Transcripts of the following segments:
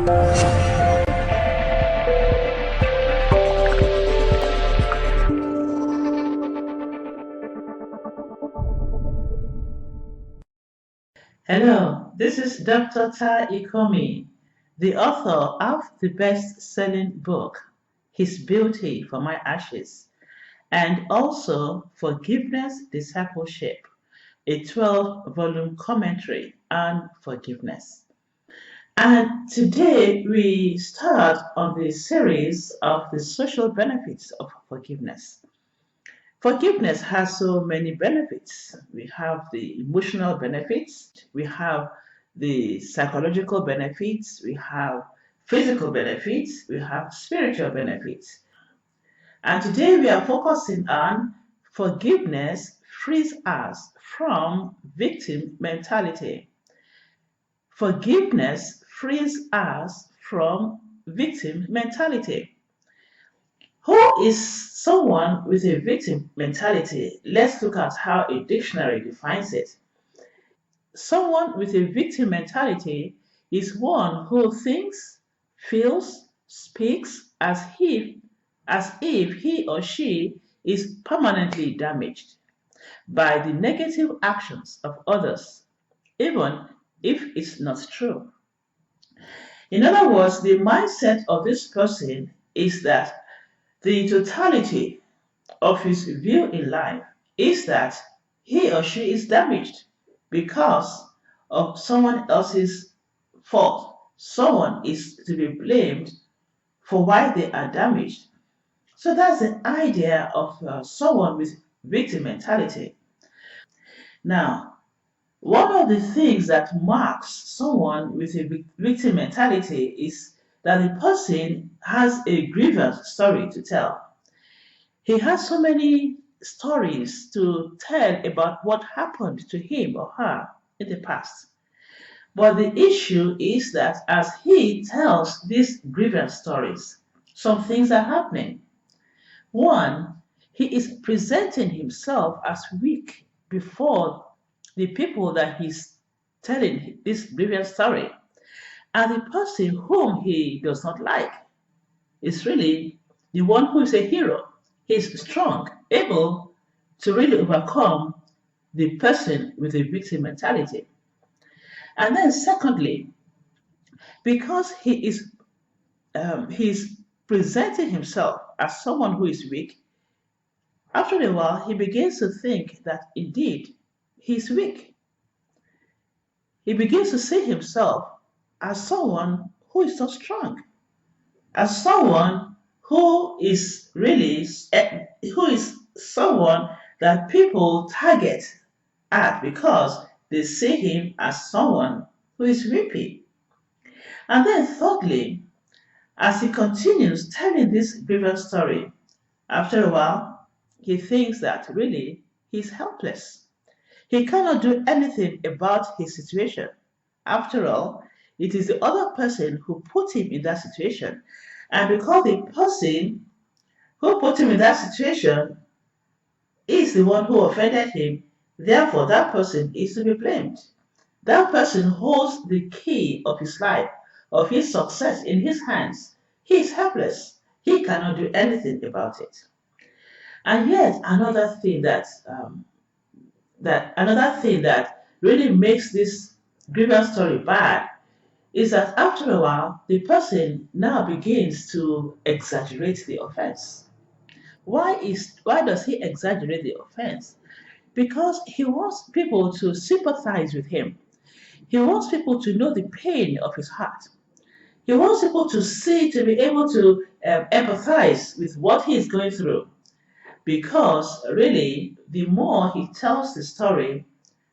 Hello, this is Dr. Tai Ikomi, the author of the best-selling book, His Beauty for My Ashes, and also Forgiveness Discipleship, a 12-volume commentary on forgiveness. And today we start on the series of the social benefits of forgiveness. Forgiveness has so many benefits. We have the emotional benefits, we have the psychological benefits, we have physical benefits, we have spiritual benefits. And today we are focusing on forgiveness frees us from victim mentality. Forgiveness frees us from victim mentality. Who is someone with a victim mentality? Let's look at how a dictionary defines it. Someone with a victim mentality is one who thinks, feels, speaks as if he or she is permanently damaged by the negative actions of others, even if it's not true. In other words, the mindset of this person is that the totality of his view in life is that he or she is damaged because of someone else's fault. Someone is to be blamed for why they are damaged. So that's the idea of someone with victim mentality. Now, one of the things that marks someone with a victim mentality is that the person has a grievous story to tell. He has so many stories to tell about what happened to him or her in the past. But the issue is that as he tells these grievance stories, some things are happening. One, he is presenting himself as weak before the people that he's telling this grievance story. And the person whom he does not like is really the one who is a hero. He's strong, able to really overcome the person with a victim mentality. And then, secondly, because he's presenting himself as someone who is weak, after a while he begins to think that indeed he's weak. He begins to see himself as someone who is so strong, as someone who is really who is someone that people target at because they see him as someone who is weepy. And then thirdly, as he continues telling this grievous story, after a while he thinks that really he's helpless. He cannot do anything about his situation. After all, it is the other person who put him in that situation. And because the person who put him in that situation is the one who offended him, therefore that person is to be blamed. That person holds the key of his life, of his success in his hands. He is helpless. He cannot do anything about it. And yet another thing that really makes this grievance story bad is that after a while the person now begins to exaggerate the offense. Why does he exaggerate the offense? Because he wants people to sympathize with him. He wants people to know the pain of his heart. He wants people to be able to empathize with what he is going through. Because really, the more he tells the story,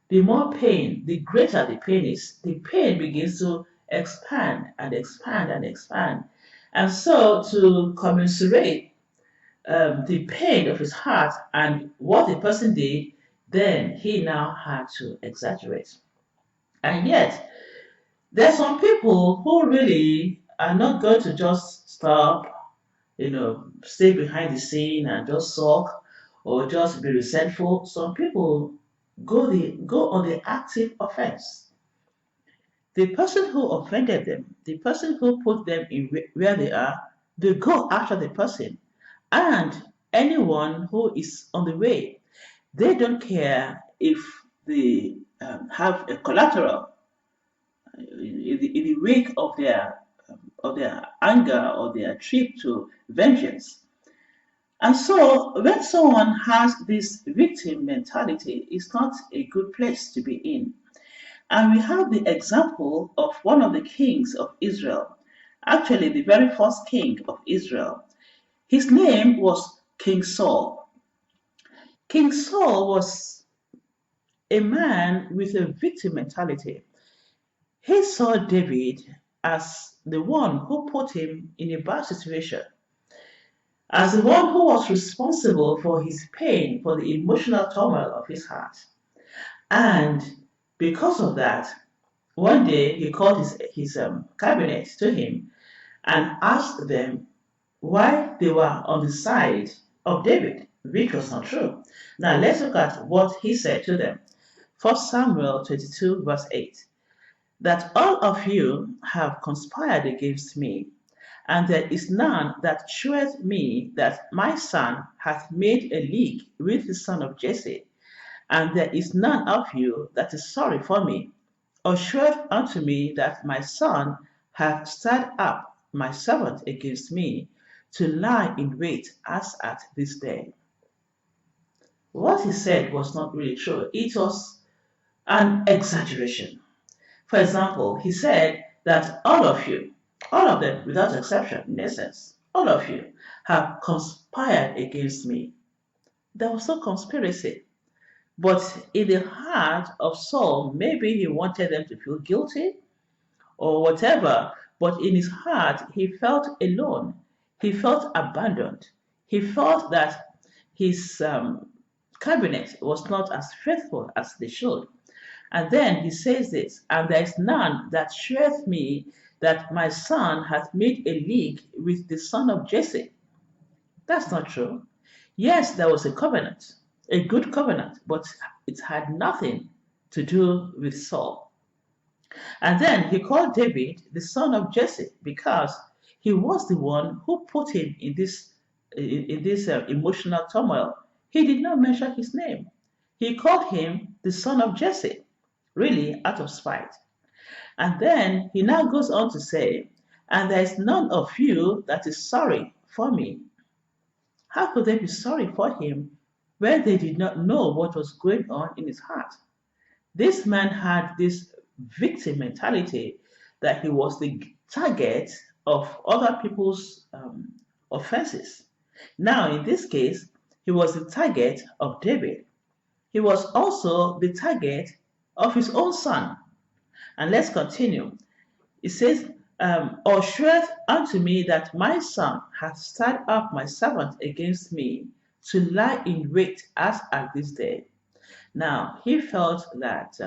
the more pain, the greater the pain is. The pain begins to expand and expand and expand. And so, to commiserate the pain of his heart and what the person did, then he now had to exaggerate. And yet, there's some people who really are not going to just stop, stay behind the scene and just sulk or just be resentful. Some people go on the active offense. The person who offended them, the person who put them in where they are, they go after the person. And anyone who is on the way, they don't care if they have a collateral in the wake of their anger or their trip to vengeance. And so, when someone has this victim mentality, it's not a good place to be in. And we have the example of one of the kings of Israel, actually, the very first king of Israel. His name was King Saul. King Saul was a man with a victim mentality. He saw David as the one who put him in a bad situation, as the one who was responsible for his pain, for the emotional turmoil of his heart. And because of that, one day he called his cabinet to him and asked them why they were on the side of David, which was not true. Now let's look at what he said to them. 1 Samuel 22, verse 8. That all of you have conspired against me, and there is none that sheweth me that my son hath made a league with the son of Jesse, and there is none of you that is sorry for me, or sheweth unto me that my son hath stirred up my servant against me, to lie in wait as at this day. What he said was not really true. It was an exaggeration. For example, he said that all of you, all of them without exception, in essence, all of you have conspired against me. There was no conspiracy. But in the heart of Saul, maybe he wanted them to feel guilty or whatever. But in his heart, he felt alone. He felt abandoned. He felt that his cabinet was not as faithful as they should. And then he says this, and there is none that sheweth me that my son hath made a league with the son of Jesse. That's not true. Yes, there was a covenant, a good covenant, but it had nothing to do with Saul. And then he called David the son of Jesse because he was the one who put him in this emotional turmoil. He did not mention his name. He called him the son of Jesse, really out of spite. And then he now goes on to say, and there is none of you that is sorry for me. How could they be sorry for him when they did not know what was going on in his heart? This man had this victim mentality that he was the target of other people's offenses. Now, in this case, he was the target of David. He was also the target of his own son. And let's continue. It says, or sheweth unto me that my son hath stirred up my servant against me, to lie in wait as at this day. Now, he felt that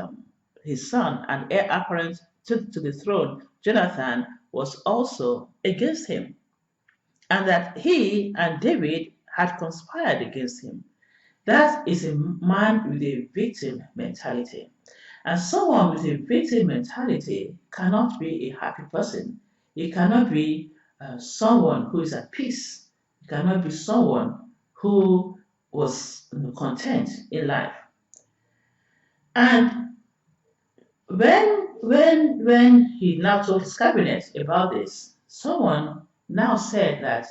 his son and heir apparent to the throne, Jonathan, was also against him, and that he and David had conspired against him. That is a man with a victim mentality. And someone with a victim mentality cannot be a happy person. He cannot be someone who is at peace. He cannot be someone who was content in life. And when he now told his cabinet about this, someone now said that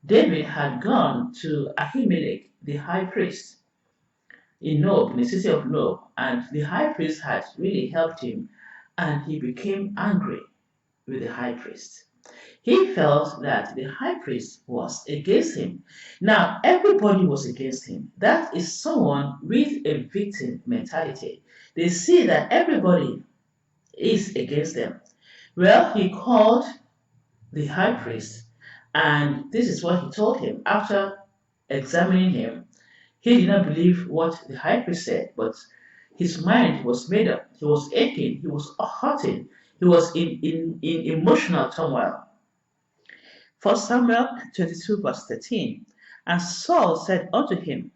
David had gone to Ahimelech, the high priest, in Nob, in the city of Nob, and the high priest had really helped him, and he became angry with the high priest. He felt that the high priest was against him. Now, everybody was against him. That is someone with a victim mentality. They see that everybody is against them. Well, he called the high priest, and this is what he told him after examining him. He did not believe what the high priest said, but his mind was made up. He was aching. He was hurting. He was in emotional turmoil. 1 Samuel 22, verse 13. And Saul said unto him,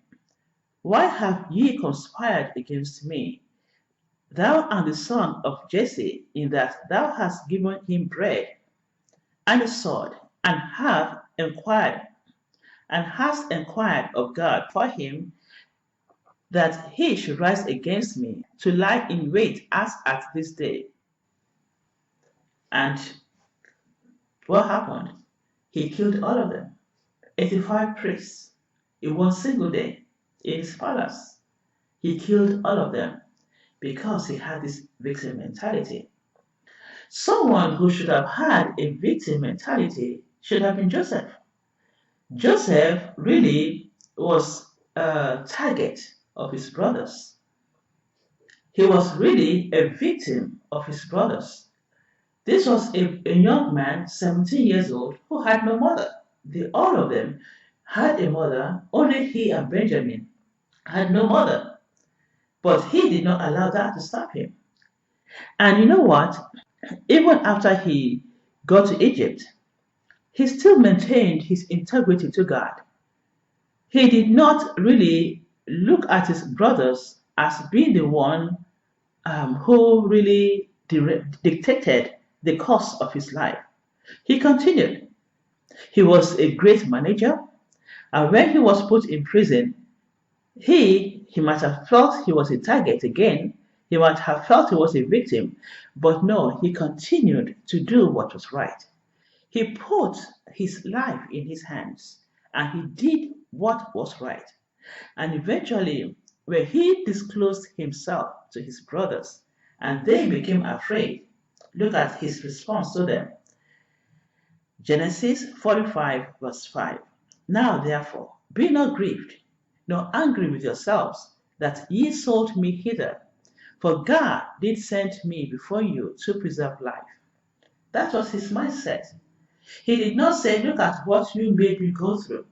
why have ye conspired against me? Thou art the son of Jesse, in that thou hast given him bread and a sword, and hast inquired of God for him, that he should rise against me to lie in wait as at this day. And what happened? He killed all of them, 85 priests, in one single day in his palace. He killed all of them because he had this victim mentality. Someone who should have had a victim mentality should have been Joseph. Joseph really was a target of his brothers. He was really a victim of his brothers. This was a young man, 17 years old, who had no mother. All of them had a mother, only he and Benjamin had no mother. But he did not allow that to stop him. And you know what? Even after he got to Egypt, he still maintained his integrity to God. He did not really look at his brothers as being the one who really dictated the course of his life. He continued. He was a great manager, and when he was put in prison, he might have felt he was a target again. He might have felt he was a victim, but no, he continued to do what was right. He put his life in his hands and he did what was right. And eventually, when he disclosed himself to his brothers and they became afraid, look at his response to them. Genesis 45, verse 5. Now, therefore, be not grieved, nor angry with yourselves, that ye sold me hither. For God did send me before you to preserve life. That was his mindset. He did not say, look at what you made me go through,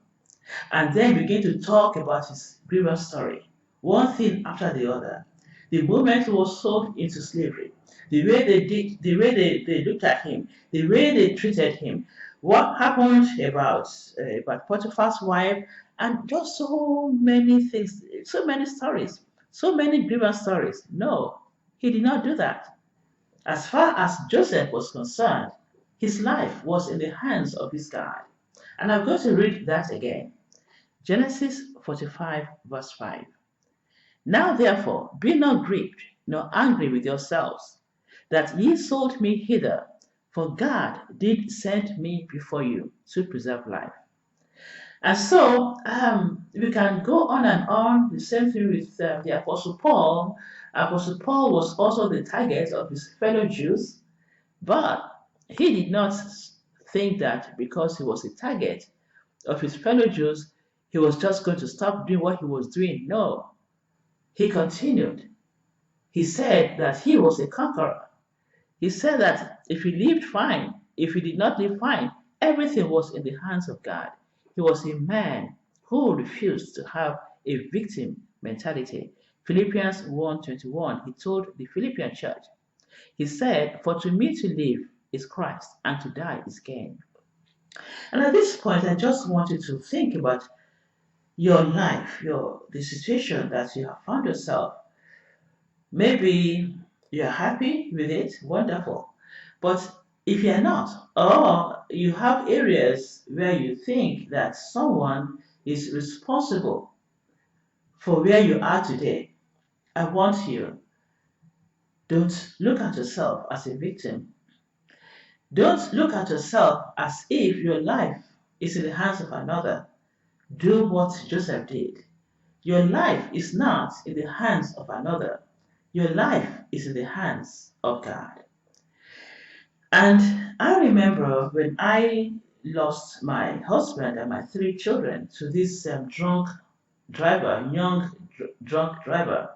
and then begin to talk about his grievous story, one thing after the other. The moment he was sold into slavery, the way they did, the way they looked at him, the way they treated him, what happened about Potiphar's wife, and just so many things, so many stories, so many grievous stories. No, he did not do that. As far as Joseph was concerned, his life was in the hands of his God. And I'm going to read that again. Genesis 45, verse 5. Now therefore be not grieved, nor angry with yourselves, that ye sold me hither, for God did send me before you to preserve life. And so we can go on and on. The same thing with the Apostle Paul. Apostle Paul was also the target of his fellow Jews, but he did not think that because he was a target of his fellow Jews, he was just going to stop doing what he was doing. No, he continued. He said that he was a conqueror. He said that if he lived fine, if he did not live fine, everything was in the hands of God. He was a man who refused to have a victim mentality. Philippians 1:21, he told the Philippian church, he said, for to me to live is Christ, and to die is gain. And at this point, I just want you to think about your life, the situation that you have found yourself. Maybe you're happy with it, wonderful. But if you're not, or you have areas where you think that someone is responsible for where you are today, I want you, don't look at yourself as a victim. Don't look at yourself as if your life is in the hands of another. Do what Joseph did. Your life is not in the hands of another. Your life is in the hands of God. And I remember when I lost my husband and my 3 children to this drunk driver, young drunk driver.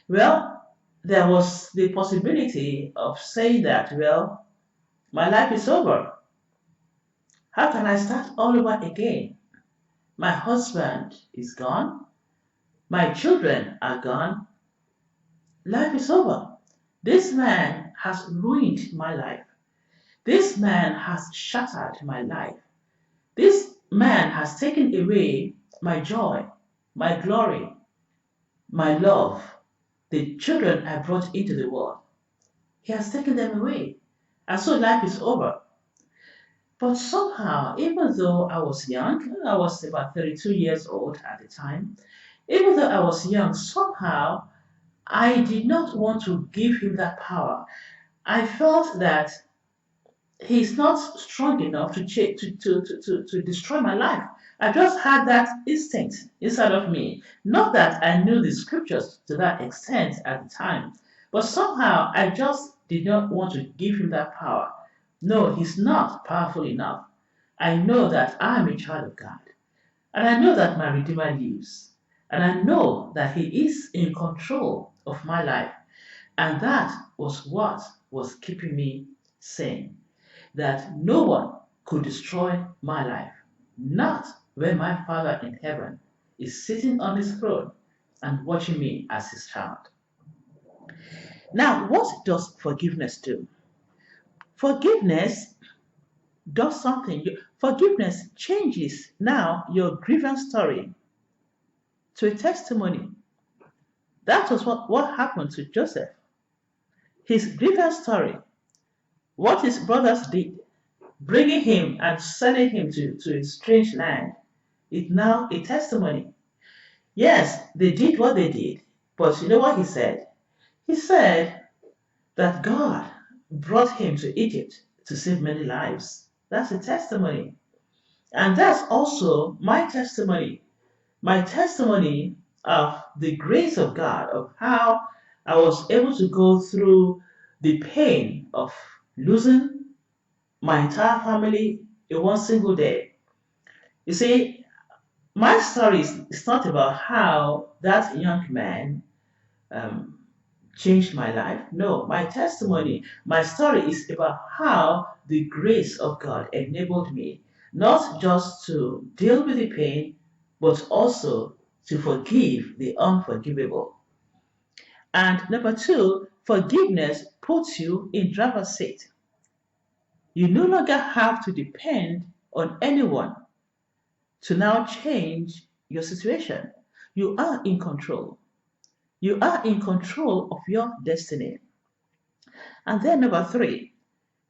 Well, there was the possibility of saying that, well, my life is over. How can I start all over again? My husband is gone. My children are gone. Life is over. This man has ruined my life. This man has shattered my life. This man has taken away my joy, my glory, my love. the children I brought into the world. He has taken them away. And so life is over. But somehow, even though I was young, I was about 32 years old at the time, even though I was young, somehow I did not want to give him that power. I felt that he's not strong enough to destroy my life. I just had that instinct inside of me. Not that I knew the scriptures to that extent at the time, but somehow I just did not want to give him that power. No, he's not powerful enough. I know that I am a child of God, and I know that my Redeemer lives, and I know that he is in control of my life. And that was what was keeping me sane, that no one could destroy my life, not when my Father in heaven is sitting on his throne and watching me as his child. Now, what does forgiveness do? Forgiveness does something. Forgiveness changes now your grievance story to a testimony. That was what happened to Joseph. His grievance story, what his brothers did, bringing him and selling him to a strange land, is now a testimony. Yes, they did what they did, but you know what he said? He said that God brought him to Egypt to save many lives. That's a testimony. And that's also my testimony of the grace of God, of how I was able to go through the pain of losing my entire family in one single day. You see, my story is not about how that young man um, changed my life. No, my story is about how the grace of God enabled me not just to deal with the pain, but also to forgive the unforgivable. And number two, forgiveness puts you in driver's seat. You no longer have to depend on anyone to now change your situation. You are in control. You are in control of your destiny. And then number three,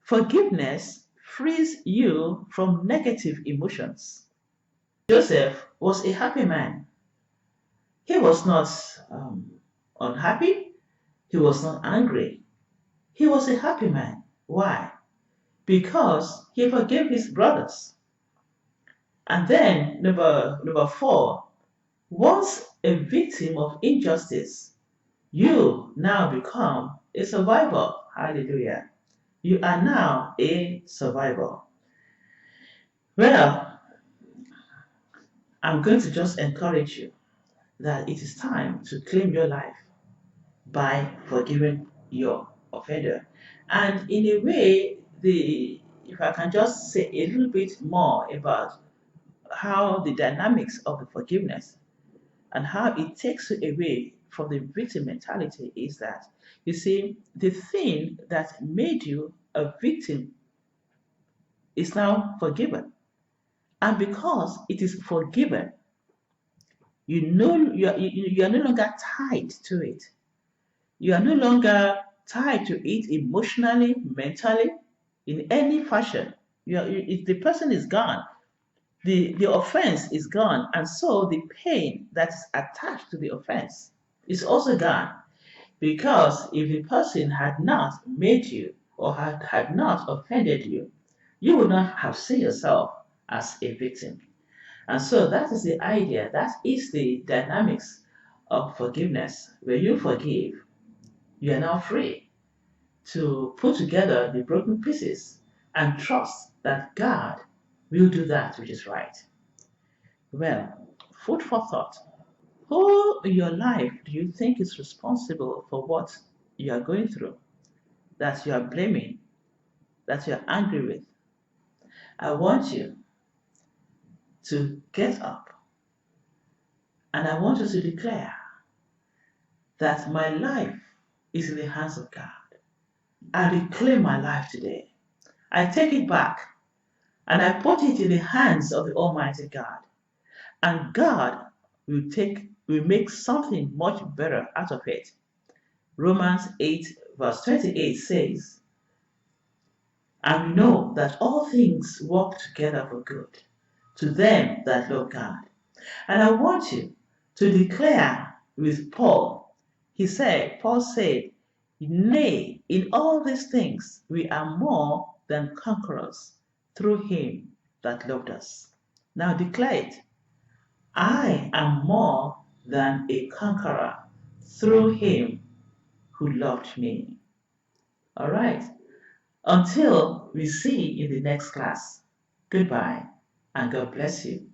forgiveness frees you from negative emotions. Joseph was a happy man. He was not unhappy. He was not angry. He was a happy man. Why? Because he forgave his brothers. And then number four, once a victim of injustice, you now become a survivor. Hallelujah. You are now a survivor. Well, I'm going to just encourage you that it is time to claim your life by forgiving your offender. And in a way, if I can just say a little bit more about how the dynamics of the forgiveness and how it takes you away from the victim mentality is that, you see, the thing that made you a victim is now forgiven. And because it is forgiven, you are no longer tied to it. You are no longer tied to it emotionally, mentally, in any fashion. If the person is gone, the offense is gone, and so the pain that is attached to the offense is also gone. Because if the person had not made you or had not offended you, you would not have seen yourself as a victim. And so that is the idea, that is the dynamics of forgiveness. When you forgive, you are now free to put together the broken pieces and trust that God will do that which is right. Well, food for thought. Who in your life do you think is responsible for what you are going through, that you are blaming, that you are angry with? I want you to get up and I want you to declare that my life is in the hands of God. I reclaim my life today. I take it back and I put it in the hands of the Almighty God. And God will make something much better out of it. Romans 8 verse 28 says, and we know that all things work together for good to them that love God. And I want you to declare with Paul. Paul said, nay, in all these things we are more than conquerors through him that loved us. Now declare it. I am more than a conqueror through him who loved me. All right. Until we see in the next class. Goodbye and God bless you.